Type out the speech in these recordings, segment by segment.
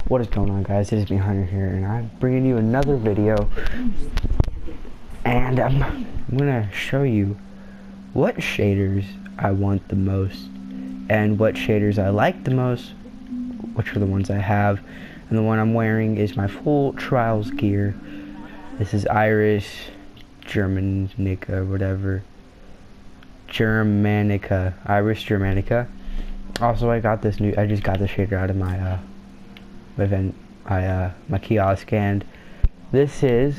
What is going on, guys? It is me, Hunter here, and I'm bringing you another video. And I'm gonna show you what shaders I want the most and what shaders I like the most, which are the ones I have. And the one I'm wearing is my full Trials gear. This is Iris Germanica, whatever. Germanica. Iris Germanica. Also, I just got this shader out of my my kiosk, and this is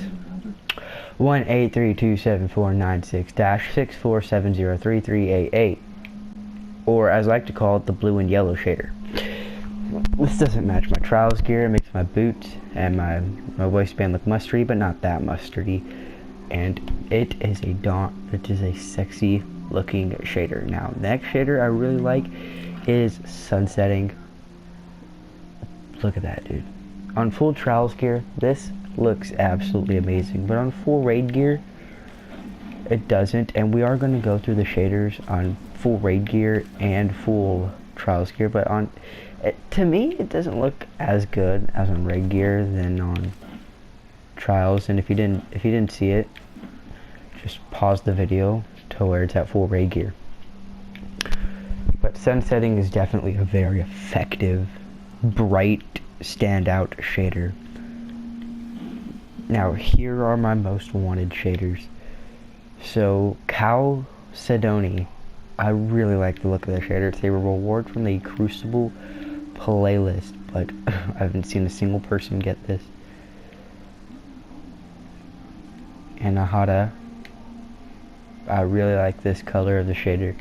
1832749 6-64703388, or as I like to call it, the blue and yellow shader. This doesn't match my Trials gear. It makes my boots and my waistband look mustardy, but not that mustardy. And it is a sexy looking shader. Now, next shader I really like is sunsetting. Look at that, dude. On full Trials gear, this looks absolutely amazing, but on full Raid gear, it doesn't. And we are going to go through the shaders on full Raid gear and full Trials gear, but to me, it doesn't look as good as on Raid gear than on Trials. And if you didn't see it, just pause the video to where it's at full Raid gear. But sunsetting is definitely a very effective, bright, standout shader. Now, here are my most wanted shaders. So, Chalcedony, I really like the look of the shader. It's a reward from the Crucible playlist, but I haven't seen a single person get this. Anahata, I really like this color of the shader.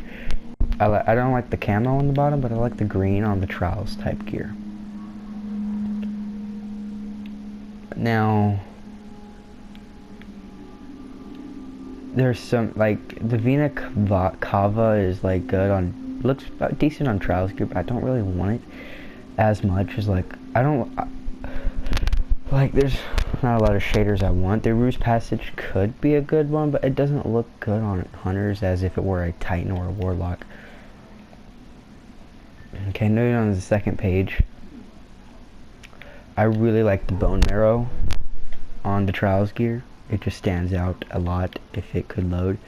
I don't like the camo on the bottom, but I like the green on the Trials type gear. Now, there's some, like, the Vina Cava is, like, good on, looks decent on Trials gear, but I don't really want it as much as, like, there's not a lot of shaders I want. The Ruse Passage could be a good one, but it doesn't look good on Hunters as if it were a Titan or a Warlock. Okay, noted on the second page, I really like the Bone Marrow on the Trials gear. It just stands out a lot if it could load.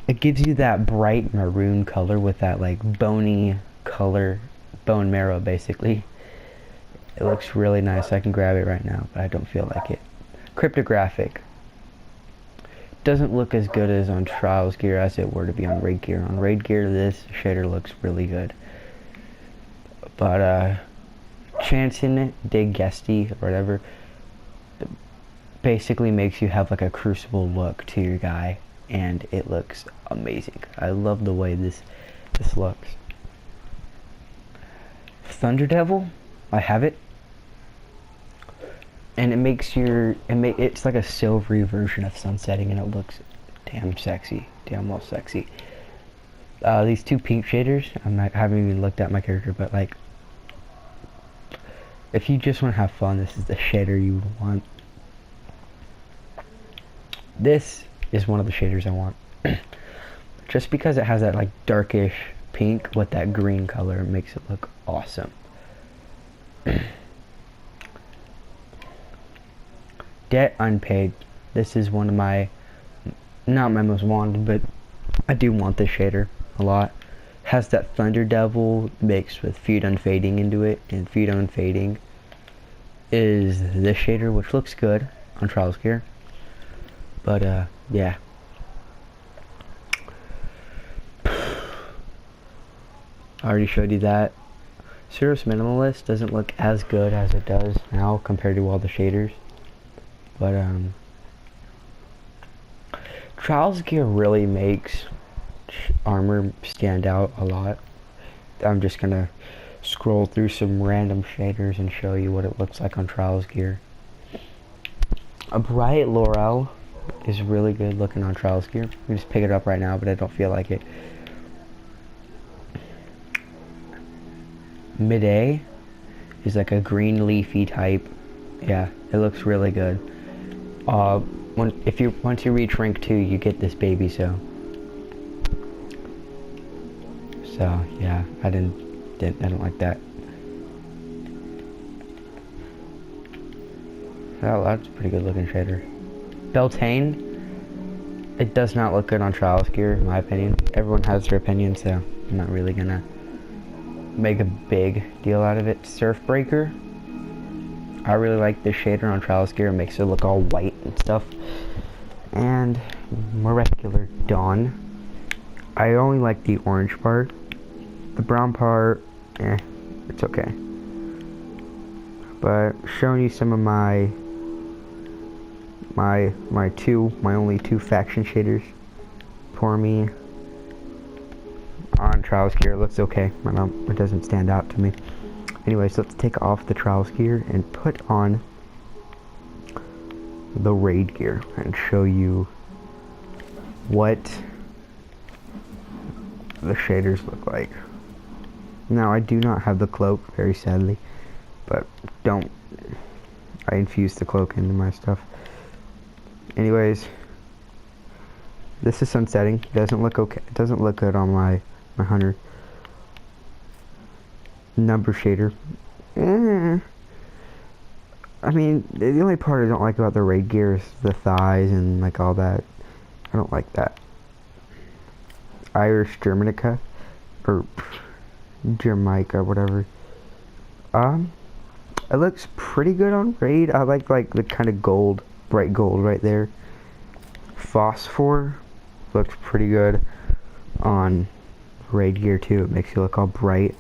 It gives you that bright maroon color with that, like, bony color, bone marrow basically. It looks really nice. I can grab it right now, but I don't feel like it. Cryptographic. Doesn't look as good as on Trials gear as it were to be on Raid gear. On Raid gear, this shader looks really good. But, Chanson de Gesti, or whatever, basically makes you have like a Crucible look to your guy, and it looks amazing. I love the way this looks. Thunder Devil, I have it, and it makes it's like a silvery version of sunsetting, and it looks damn sexy, damn well sexy. These two pink shaders, I haven't even looked at my character, but like, if you just want to have fun, this is the shader you want. This is one of the shaders I want. Just because it has that, like, darkish pink with that green color, it makes it look awesome. Debt Unpaid. This is one of my, not my most wanted, but I do want this shader a lot. Has that Thunder Devil mixed with Feud Unfading into it, and Feud Unfading is this shader, which looks good on Trials gear. But yeah. I already showed you that. Cirrus Minimalist doesn't look as good as it does now compared to all the shaders. But Trials gear really makes armor stand out a lot. I'm just gonna scroll through some random shaders and show you what it looks like on Trials gear. A Bright Laurel is really good looking on Trials gear. I just pick it up right now, but I don't feel like it. Midday is like a green leafy type. Yeah, it looks really good. Once you reach rank 2, you get this baby. So yeah, I don't like that. Oh, that's a pretty good looking shader. Beltane, it does not look good on Trials gear, in my opinion. Everyone has their opinion, so I'm not really gonna make a big deal out of it. Surfbreaker, I really like this shader on Trials gear. It makes it look all white and stuff. And Molecular Dawn, I only like the orange part. The brown part, it's okay. But showing you some of my only two faction shaders for me on Trials gear. It looks okay. It doesn't stand out to me. Anyways, let's take off the Trials gear and put on the Raid gear and show you what the shaders look like. Now, I do not have the cloak, very sadly, but I infused the cloak into my stuff. Anyways, this is sunsetting. It doesn't look okay. It doesn't look good on my hunter. Number shader. I mean, the only part I don't like about the Raid gear is the thighs and like all that. I don't like that. Irish Germanica, or Jamaica, whatever. It looks pretty good on Raid. I like the kind of gold, bright gold right there. Phosphor looks pretty good on Raid gear too. It makes you look all bright.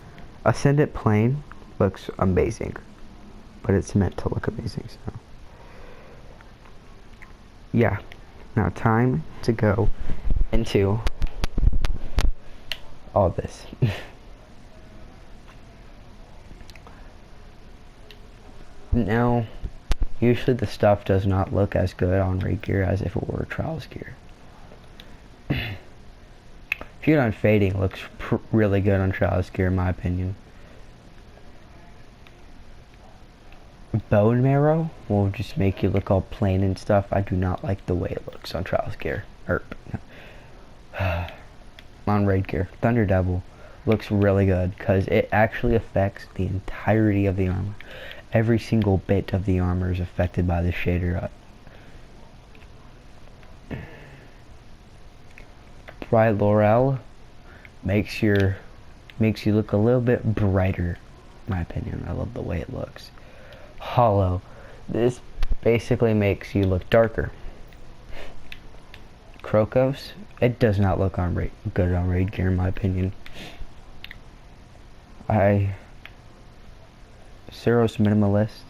Ascendant Plane looks amazing, but it's meant to look amazing, so yeah. Now time to go into all this. Now, usually the stuff does not look as good on Raid gear as if it were Trials gear. Feud on Fading looks really good on Trials gear, in my opinion. Bone Marrow will just make you look all plain and stuff. I do not like the way it looks on Trials gear. On Raid gear. Thunder Devil looks really good because it actually affects the entirety of the armor. Every single bit of the armor is affected by the shader. Bright Laurel makes you look a little bit brighter, in my opinion. I love the way it looks. Hollow, this basically makes you look darker. Crocos, it does not look good on Raid gear, in my opinion. Suros Minimalist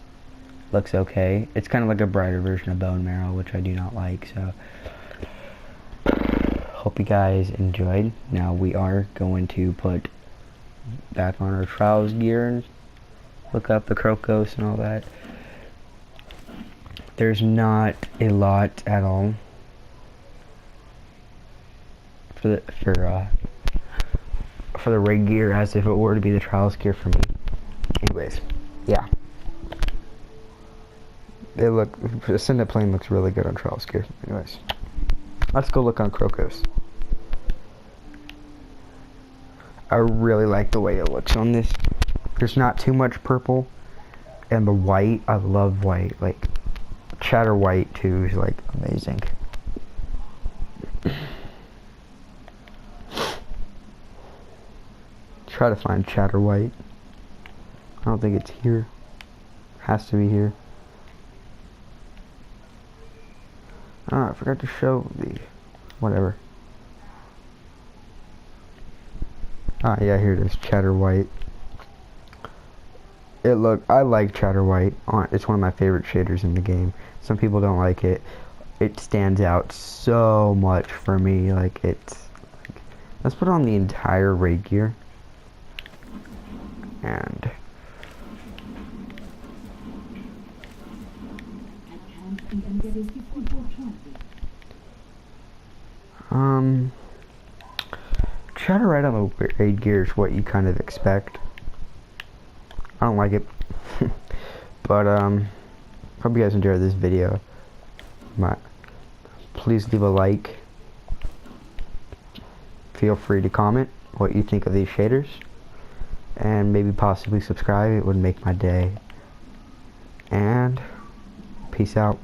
looks okay. It's kind of like a brighter version of Bone Marrow, which I do not like, so hope you guys enjoyed. Now we are going to put back on our Trials gear and look up the Crocos and all that. There's not a lot at all for the Raid gear as if it were to be the Trials gear for me. Anyways, yeah. Ascendant Plane looks really good on Trials gear. Anyways, let's go look on Crocos. I really like the way it looks on this. There's not too much purple, and the white, I love white. Like Chatter White too is like amazing. Try to find Chatter White. I don't think it's here. Has to be here. Oh, I forgot to show the whatever. Ah, yeah, here it is. Chatter White. I like Chatter White. It's one of my favorite shaders in the game. Some people don't like it. It stands out so much for me. Let's put on the entire Raid gear. And Chatter White on the Raid gear is what you kind of expect. I don't like it. But hope you guys enjoyed this video. Please leave a like. Feel free to comment what you think of these shaders, and maybe possibly subscribe. It would make my day. And Peace out.